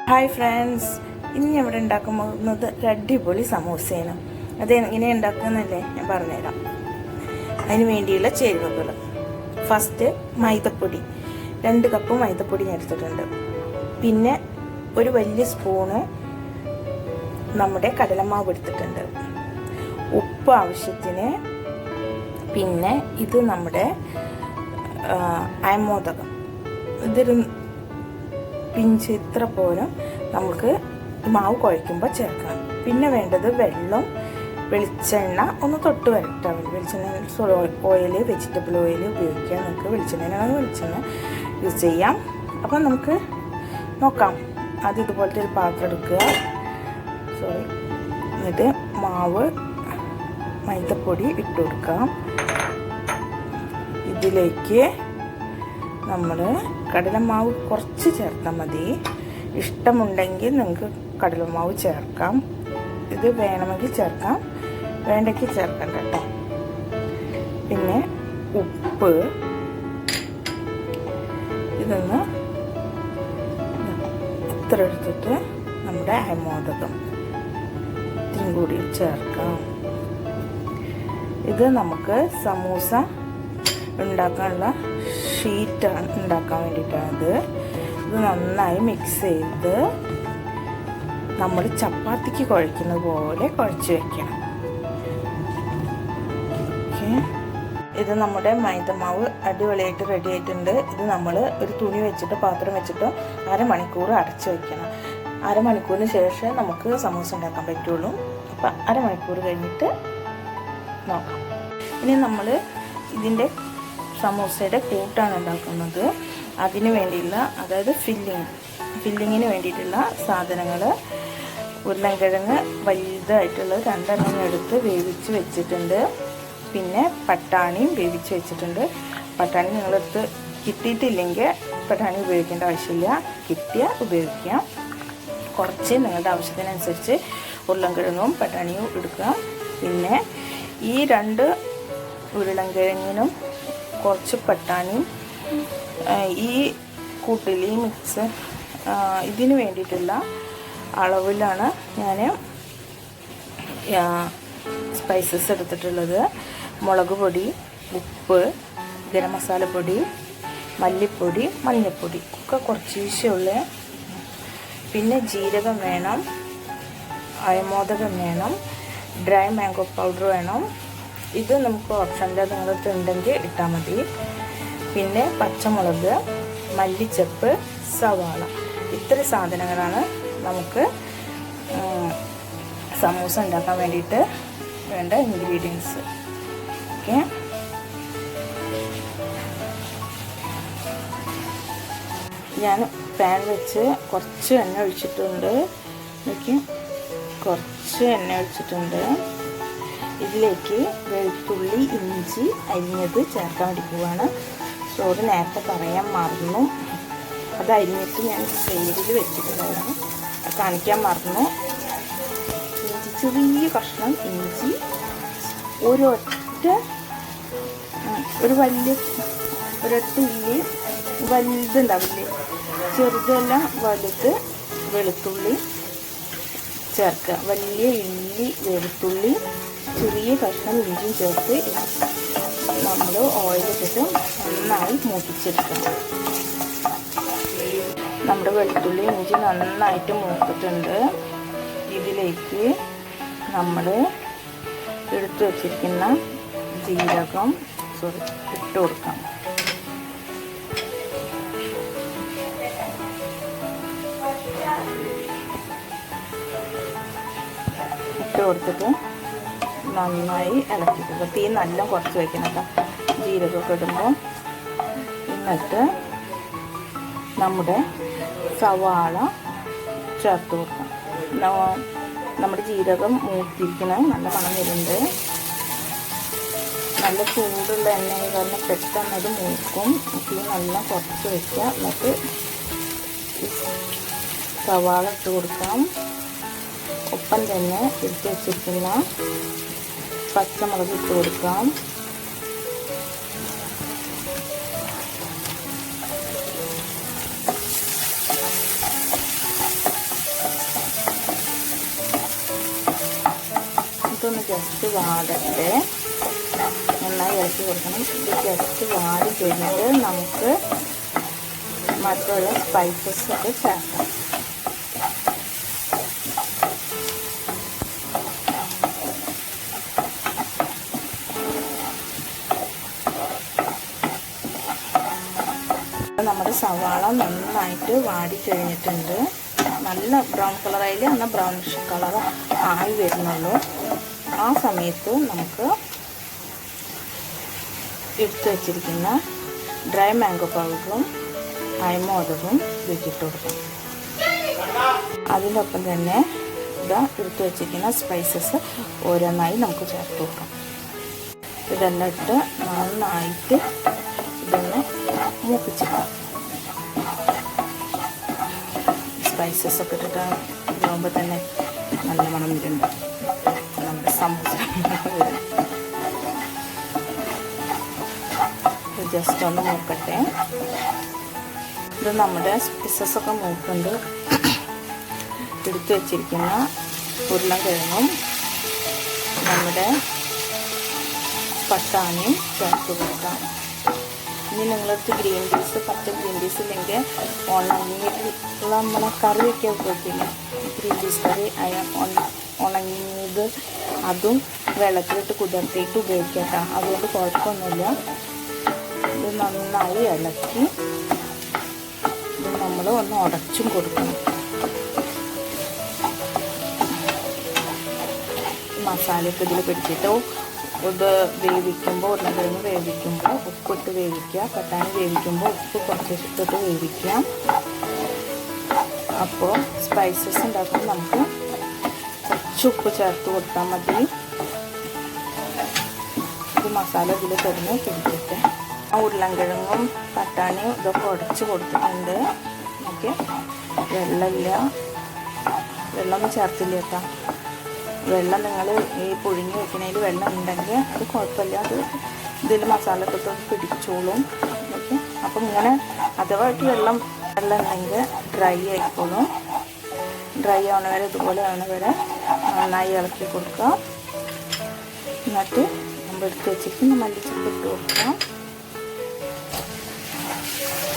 Hi friends, ഇന്ന് ഞാൻ ഇവിടെ ഉണ്ടാക്കാൻ പോകുന്നത് ഒരു അടിപൊളി സമൂസയാണ്. അത് എങ്ങനെ ഉണ്ടാക്കുന്നല്ലേ ഞാൻ പറഞ്ഞുതരാം. അതിന് വേണ്ടിയുള്ള ചേരുവകൾ: ഫസ്റ്റ് മൈദപ്പൊടി, 2 കപ്പ് മൈദപ്പൊടി ഞാൻ എടുത്തിട്ടുണ്ട്. പിന്നെ ഒരു വലിയ സ്പൂണ് നമ്മുടെ കടലമാവ് എടുത്തിട്ടുണ്ട്. ഉപ്പ് ആവശ്യത്തിന്. പിന്നെ ഇത് നമ്മുടെ അയമോദകം, ഇതൊരു പിഞ്ച് ഇത്ര പോലും നമുക്ക് മാവ് കുഴയ്ക്കുമ്പോൾ ചേർക്കണം. പിന്നെ വേണ്ടത് വെള്ളം, വെളിച്ചെണ്ണ ഒന്ന് തൊട്ട് വരട്ടാൻ വേണ്ടി. വെളിച്ചെണ്ണ, ഓയിൽ, വെജിറ്റബിൾ ഓയിൽ ഉപയോഗിക്കാം. നമുക്ക് വെളിച്ചെണ്ണ യൂസ് ചെയ്യാം. അപ്പം നമുക്ക് നോക്കാം. ആദ്യം ഇതുപോലത്തെ ഒരു പാത്രം എടുക്കുക. എന്നിട്ട് മാവ്, മൈദപ്പൊടി ഇട്ട് കൊടുക്കാം. ഇതിലേക്ക് നമ്മൾ കടലമാവ് കുറച്ച് ചേർത്താൽ മതി. ഇഷ്ടമുണ്ടെങ്കിൽ നിങ്ങൾക്ക് കടലമാവ് ചേർക്കാം. ഇത് വേണമെങ്കിൽ ചേർക്കാം, വേണ്ടെങ്കിൽ ചേർക്കണ്ട കേട്ടോ. പിന്നെ ഉപ്പ്, ഇതൊന്ന് ഇത്ര എടുത്തിട്ട് നമ്മുടെ അയമോദകം ഇതും കൂടി ചേർക്കാം. ഇത് നമുക്ക് സമൂസ ഉണ്ടാക്കാനുള്ള ഷീറ്റാണ് ഉണ്ടാക്കാൻ വേണ്ടിയിട്ടാണ്. ഇത് നന്നായി മിക്സ് ചെയ്ത് നമ്മൾ ചപ്പാത്തിക്ക് കുഴയ്ക്കുന്നത് പോലെ കുഴച്ച് വയ്ക്കണം. ഓക്കെ, ഇത് നമ്മുടെ മൈദമാവ് അടിപൊളിയായിട്ട് റെഡി ആയിട്ടുണ്ട്. ഇത് നമ്മൾ ഒരു തുണി വെച്ചിട്ട്, പാത്രം വെച്ചിട്ട് അരമണിക്കൂർ അടച്ച് വയ്ക്കണം. അരമണിക്കൂറിന് ശേഷം നമുക്ക് സമൂസ ഉണ്ടാക്കാൻ പറ്റുള്ളൂ. അപ്പം അരമണിക്കൂർ കഴിഞ്ഞിട്ട് നോക്കാം. ഇനി നമ്മൾ ഇതിൻ്റെ സമൂസയുടെ കൂട്ടാണ് ഉണ്ടാക്കുന്നത്. അതിന് വേണ്ടിയുള്ള, അതായത് ഫില്ലിങ്ങിന് വേണ്ടിയിട്ടുള്ള സാധനങ്ങൾ: ഉരുളൻകിഴങ്ങ് വലുതായിട്ടുള്ള 2 എണ്ണം എടുത്ത് വേവിച്ച് വെച്ചിട്ടുണ്ട്. പിന്നെ പട്ടാണിയും വേവിച്ച് വെച്ചിട്ടുണ്ട്. പട്ടാണി നിങ്ങളടുത്ത് കിട്ടിയിട്ടില്ലെങ്കിൽ പട്ടാണി ഉപയോഗിക്കേണ്ട ആവശ്യമില്ല, കിട്ടിയാൽ ഉപയോഗിക്കാം. കുറച്ച് നിങ്ങളുടെ ആവശ്യത്തിനനുസരിച്ച് ഉരുളൻകിഴങ്ങും പട്ടാണിയും എടുക്കുക. പിന്നെ ഈ 2 ഉരുളൻകിഴങ്ങിനും കുറച്ച് പട്ടാണിയും ഈ കൂട്ടിൽ, ഈ മിക്സ്, ഇതിന് വേണ്ടിയിട്ടുള്ള അളവിലാണ് ഞാൻ സ്പൈസസ് എടുത്തിട്ടുള്ളത്. മുളക് പൊടി, ഉപ്പ്, ഗരം മസാലപ്പൊടി, മല്ലിപ്പൊടി, മഞ്ഞൾപ്പൊടി ഒക്കെ കുറച്ചുള്ള. പിന്നെ ജീരകം വേണം, അയമോദകം വേണം, ഡ്രൈ മാംഗോ പൗഡർ വേണം. ഇത് നമുക്ക് ഓപ്ഷനിൽ നിങ്ങൾക്ക് ഉണ്ടെങ്കിൽ ഇട്ടാൽ മതി. പിന്നെ പച്ചമുളക്, മല്ലിച്ചപ്പ്, സവാള, ഇത്ര സാധനങ്ങളാണ് നമുക്ക് സമൂസ ഉണ്ടാക്കാൻ വേണ്ടിയിട്ട് വേണ്ട ഇൻഗ്രീഡിയൻസ്. ഓക്കെ, ഞാൻ പാൻ വെച്ച് കുറച്ച് എണ്ണ ഒഴിച്ചിട്ടുണ്ട്. ഇതിലേക്ക് വെളുത്തുള്ളി, ഇഞ്ചി അരിഞ്ഞത് ചേർക്കാൻ വേണ്ടി പോവാണ്. സോറി, നേരത്തെ പറയാൻ മറന്നു. അത് അരിഞ്ഞിട്ട് ഞാൻ സൈഡിൽ വെച്ചിട്ടുണ്ടായിരുന്നു, കാണിക്കാൻ മറന്നു. ഇഞ്ചി, ചെറിയ കഷ്ണം ഇഞ്ചി, ഒരൊറ്റ ഉള്ളി, വലുതുണ്ടാവില്ലേ, ചെറുതെല്ലാം വലുത് വെളുത്തുള്ളി ചേർക്കുക. വലിയ ഉള്ളി, വെളുത്തുള്ളി, ചെറിയ കഷ്ണം ഇഞ്ചിയും ചേർത്ത് നമ്മൾ ഓയിലിട്ടിട്ട് നന്നായി മൂപ്പിച്ചെടുക്കണം. നമ്മുടെ വെളുത്തുള്ളി, ഇഞ്ചി നന്നായിട്ട് മൂത്തിട്ടുണ്ട്. ഇതിലേക്ക് നമ്മൾ എടുത്തു വച്ചിരിക്കുന്ന ജീരകം ഇട്ട് കൊടുക്കാം. ഇട്ട് കൊടുത്തിട്ട് നന്നായി ഇളക്കിയിട്ട്, തീ നല്ല കുറച്ച് വയ്ക്കണം കേട്ടോ ജീരകമൊക്കെ ഇടുമ്പോൾ. എന്നിട്ട് നമ്മുടെ സവാള ചേർത്ത് കൊടുക്കണം. നമ്മുടെ ജീരകം മൂത്തിരിക്കണം, നല്ല മണം വരുന്നുണ്ട്. നല്ല ചൂടുള്ള എണ്ണയിൽ കാരണം പെട്ടെന്ന് അത് മൂക്കും. തീ നല്ല കുറച്ച് വയ്ക്കുക. എന്നിട്ട് സവാള ഇട്ട് കൊടുക്കാം. ഒപ്പം തന്നെ എടുത്ത് വെച്ചിരിക്കുന്ന പച്ചമുളക് ഇട്ട് കൊടുക്കാം. ഇതൊന്ന് ജസ്റ്റ് വാടട്ടെ. നന്നായി ഇളക്കി കൊടുക്കണം. ഇത് ജസ്റ്റ് വാടി കഴിഞ്ഞിട്ട് നമുക്ക് മറ്റുള്ള സ്പൈസസ് ഒക്കെ ചേർക്കാം. നമ്മുടെ സവാള നന്നായിട്ട് വാടി കഴിഞ്ഞിട്ടുണ്ട്. നല്ല ബ്രൗൺ കളറായി, എന്നാൽ ബ്രൗണിഷ് കളർ ആയി വരുന്നുള്ളൂ. ആ സമയത്ത് നമുക്ക് എടുത്ത് വെച്ചിരിക്കുന്ന ഡ്രൈ മാംഗോ പൗഡറും അയമോദകവും ഇതിട്ട് കൊടുക്കും. അതിനൊപ്പം തന്നെ ഇതാ എടുത്ത് വെച്ചിരിക്കുന്ന സ്പൈസസ് ഓരോന്നായി നമുക്ക് ചേർത്ത് കൊടുക്കാം. ഇതെല്ലാം ഇട്ട് നന്നായിട്ട് ഇതൊന്ന് മൂപ്പിച്ചിടാം. സ്പൈസസ് ഒക്കെ ഇട്ടിട്ട് ഇതാകുമ്പോൾ തന്നെ നല്ല മണം വരുന്നുണ്ട്. നമ്മുടെ സമൂസ ജസ്റ്റ് ഒന്ന് മൂക്കട്ടെ. ഇത് നമ്മുടെ സ്പൈസസൊക്കെ മൂക്കുണ്ട്. എടുത്ത് വെച്ചിരിക്കുന്ന ഉരുളക്കിഴങ്ങും നമ്മുടെ പട്ടാണിയും ചേർത്ത് കൊടുക്കാം. ഇനി നിങ്ങളടുത്ത് ഗ്രീൻ പീസ്, പച്ച ഗ്രീൻ പീസ് ഇല്ലെങ്കിൽ ഉണങ്ങിയിട്ടുള്ള നമ്മളെ കറിയൊക്കെ വെക്കില്ല, ഗ്രീൻ പീസ് കറി ഉണങ്ങിയത് അതും വെള്ളത്തിലിട്ട് കുതിർത്തിയിട്ട് ഉപയോഗിക്കാം. അതുകൊണ്ട് കുഴപ്പമൊന്നുമില്ല. ഇത് നന്നായി ഇളക്കി ഇത് നമ്മൾ ഒന്ന് ഉടച്ചും കൊടുക്കണം. മസാലയൊക്കെ ഇതിൽ പിടിച്ചിട്ട് ഇത് വേവിക്കുമ്പോൾ, ഉരുളക്കിഴങ്ങ് വേവിക്കുമ്പോൾ ഉപ്പിട്ട് വേവിക്കുക. പട്ടാണി വേവിക്കുമ്പോൾ ഉപ്പ് കുറച്ച് ഇട്ടിട്ട് വേവിക്കാം. അപ്പോൾ സ്പൈസസ് ഉണ്ടാക്കുമ്പോൾ നമുക്ക് കുറച്ച് ഉപ്പ് ചേർത്ത് കൊടുത്താൽ മതി. ഇത് മസാല ഇതിൽ കിടന്ന് പിടിച്ചിട്ട് ആ ഉരുളക്കിഴങ്ങും പട്ടാണിയും ഇതൊക്കെ ഉടച്ച് കൊടുത്തിട്ടുണ്ട്. ഓക്കെ, വെള്ളമൊന്നും ചേർത്തില്ല കേട്ടോ. വെള്ളം നിങ്ങൾ ഈ പുഴുങ്ങി വെക്കുന്നതിൽ വെള്ളം ഉണ്ടെങ്കിൽ അത് കുഴപ്പമില്ല. അത് ഇതിൽ മസാല ഇട്ടിട്ട് പിടിച്ചോളും. ഓക്കെ, അപ്പം ഇങ്ങനെ അഥവായിട്ട് വെള്ളം ഉണ്ടെങ്കിൽ ഡ്രൈ ആയിക്കോളും. ഡ്രൈ ആവണ വരെ ഇതുപോലെ ആവണ വരെ നന്നായി ഇളക്കി കൊടുക്കുക. എന്നിട്ട് നമ്മൾ എടുത്ത് വെച്ചിട്ട് മല്ലിച്ചപ്പ് ഇട്ട് കൊടുക്കാം.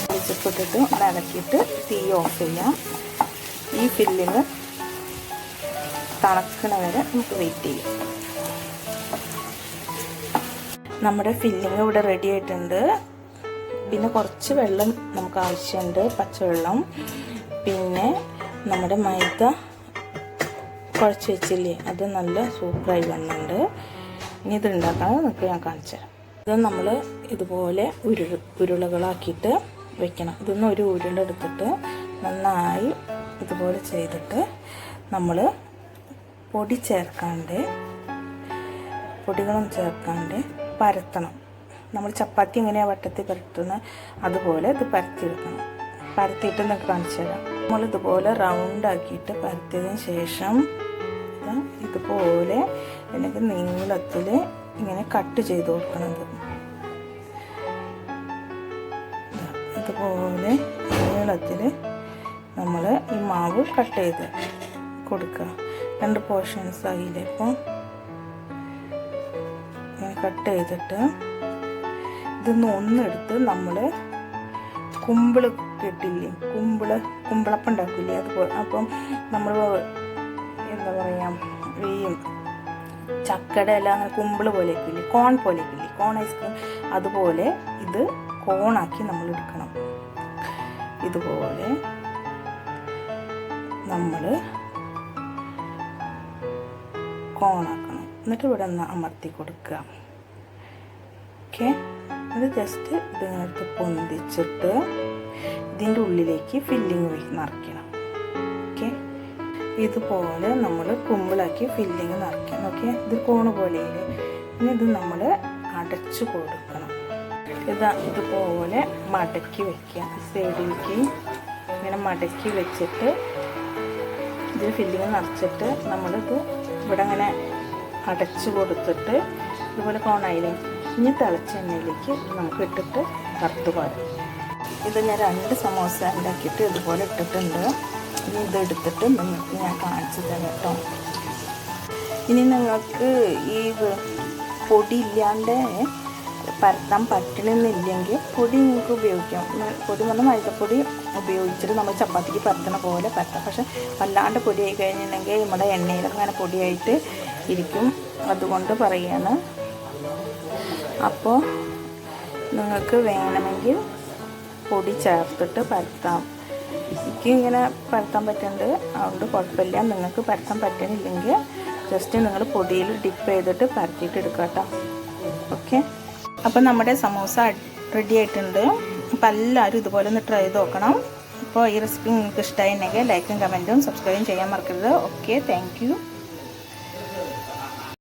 മല്ലിച്ചപ്പ് ഇട്ടിട്ട് ഒന്ന് ഇളക്കിയിട്ട് തീ ഓഫ് ചെയ്യാം. ഈ ഫില്ലിങ് തണുക്കണ വരെ നമുക്ക് വെയിറ്റ് ചെയ്യാം. നമ്മുടെ ഫില്ലിങ് ഇവിടെ റെഡി ആയിട്ടുണ്ട്. പിന്നെ കുറച്ച് വെള്ളം നമുക്ക് ആവശ്യമുണ്ട്, പച്ചവെള്ളം. പിന്നെ നമ്മുടെ മൈദ കുഴച്ച് വെച്ചില്ലേ, അത് നല്ല സൂപ്പറായി വന്നിട്ടുണ്ട്. ഇനി ഇത് ഉണ്ടാക്കാൻ നമുക്ക് ഞാൻ കാണിച്ചു തരാം. ഇത് നമ്മൾ ഇതുപോലെ ഉരുളകളാക്കിയിട്ട് വെക്കണം. ഇതൊന്ന് ഒരു ഉരുളെടുത്തിട്ട് നന്നായി ഇതുപോലെ ചെയ്തിട്ട് നമ്മൾ പൊടികളൊന്നും ചേർക്കാണ്ട് പരത്തണം. നമ്മൾ ചപ്പാത്തി എങ്ങനെയാണ് വട്ടത്തിൽ പരത്തുന്നത് അതുപോലെ ഇത് പരത്തിയെടുക്കണം. പരത്തിയിട്ട് നിങ്ങൾക്ക് കാണിച്ചു തരാം. നമ്മളിതുപോലെ റൗണ്ടാക്കിയിട്ട് പരത്തിയതിന് ശേഷം ഇതുപോലെ എനിക്ക് നീളത്തിൽ ഇങ്ങനെ കട്ട് ചെയ്ത് കൊടുക്കണത്. ഇതുപോലെ നീളത്തിൽ നമ്മൾ ഈ മാവ് കട്ട് ചെയ്ത് കൊടുക്കുക. 2 പോർഷൻസ് ആയില്ലേ. ഇപ്പോൾ കട്ട് ചെയ്തിട്ട് ഇതൊന്ന് ഒന്നെടുത്ത് നമ്മൾ കുമ്പിള് കിട്ടില്ലേ, കുമ്പിളപ്പം ഉണ്ടാക്കില്ലേ, അതുപോലെ. അപ്പം നമ്മൾ എന്താ പറയുക, ഈ ചക്കയുടെ എല്ലാം അങ്ങനെ കുമ്പിള് പോലെയൊക്കെ ഇല്ലേ, കോൺ പോലെയൊക്കെ ഇല്ലേ, കോൺ ഐസ്ക്രീം അതുപോലെ ഇത് കോണാക്കി നമ്മൾ എടുക്കണം. ഇതുപോലെ നമ്മൾ കോണാക്കണം. എന്നിട്ട് ഇവിടെ ഒന്ന് അമർത്തി കൊടുക്കുക. ഓക്കെ, അത് ജസ്റ്റ് ഇതിനകത്ത് പൊന്തിച്ചിട്ട് ഇതിൻ്റെ ഉള്ളിലേക്ക് ഫില്ലിങ് നിറയ്ക്കണം. ഓക്കെ, ഇതുപോലെ നമ്മൾ കുമ്പിളാക്കി ഫില്ലിങ് നിറയ്ക്കണം. ഓക്കെ, ഇത് കോണ് പോലെയില്ലേ. ഇനി ഇത് നമ്മൾ അടച്ചു കൊടുക്കണം. ഇതുപോലെ മടക്കി വയ്ക്കുക. സൈഡിലേക്ക് ഇങ്ങനെ മടക്കി വെച്ചിട്ട് ഇതിൽ ഫില്ലിങ് നിറച്ചിട്ട് നമ്മളിത് ഇവിടെ അങ്ങനെ അടച്ചു കൊടുത്തിട്ട് ഇതുപോലെ കോണായില്ലേ. ഇനി തിളച്ച എണ്ണയിലേക്ക് നമുക്ക് ഇട്ടിട്ട് വറുത്ത് പാരും. ഇത് ഞാൻ 2 സമോസ ഉണ്ടാക്കിയിട്ട് ഇതുപോലെ ഇട്ടിട്ടുണ്ട്. ഇനി ഇതെടുത്തിട്ട് നിങ്ങൾക്ക് ഞാൻ കാണിച്ചു തരാം കേട്ടോ. ഇനി നിങ്ങൾക്ക് ഈ പൊടി ഇല്ലാണ്ട് പരത്താൻ പറ്റണമെന്നില്ലെങ്കിൽ പൊടി നിങ്ങൾക്ക് ഉപയോഗിക്കാം. പൊടി പറഞ്ഞാൽ മൈദപ്പൊടി ഉപയോഗിച്ചിട്ട് നമ്മൾ ചപ്പാത്തിക്ക് പരത്തണ പോലെ പരത്താം. പക്ഷെ വല്ലാണ്ട് പൊടിയായി കഴിഞ്ഞിട്ടുണ്ടെങ്കിൽ നമ്മുടെ എണ്ണയിലൊക്കെ അങ്ങനെ പൊടിയായിട്ട് ഇരിക്കും. അതുകൊണ്ട് പറയുകയാണ്. അപ്പോൾ നിങ്ങൾക്ക് വേണമെങ്കിൽ പൊടി ചേർത്തിട്ട് പരത്താം. എനിക്ക് ഇങ്ങനെ പരത്താൻ പറ്റുന്നുണ്ട്, അതുകൊണ്ട് കുഴപ്പമില്ല. നിങ്ങൾക്ക് പരത്താൻ പറ്റണില്ലെങ്കിൽ ജസ്റ്റ് നിങ്ങൾ പൊടിയിൽ ഡിപ്പ് ചെയ്തിട്ട് പരത്തിയിട്ട് എടുക്കുക കേട്ടോ. ഓക്കെ, അപ്പോൾ നമ്മുടെ സമൂസ റെഡി ആയിട്ടുണ്ട്. അപ്പോൾ എല്ലാവരും ഇതുപോലെ ഒന്ന് ട്രൈ ചെയ്ത് നോക്കണം. അപ്പോൾ ഈ റെസിപ്പി നിങ്ങൾക്ക് ഇഷ്ടമായിട്ടുണ്ടെങ്കിൽ ലൈക്കും കമൻറ്റും സബ്സ്ക്രൈബും ചെയ്യാൻ മറക്കരുത്. Okay, thank you.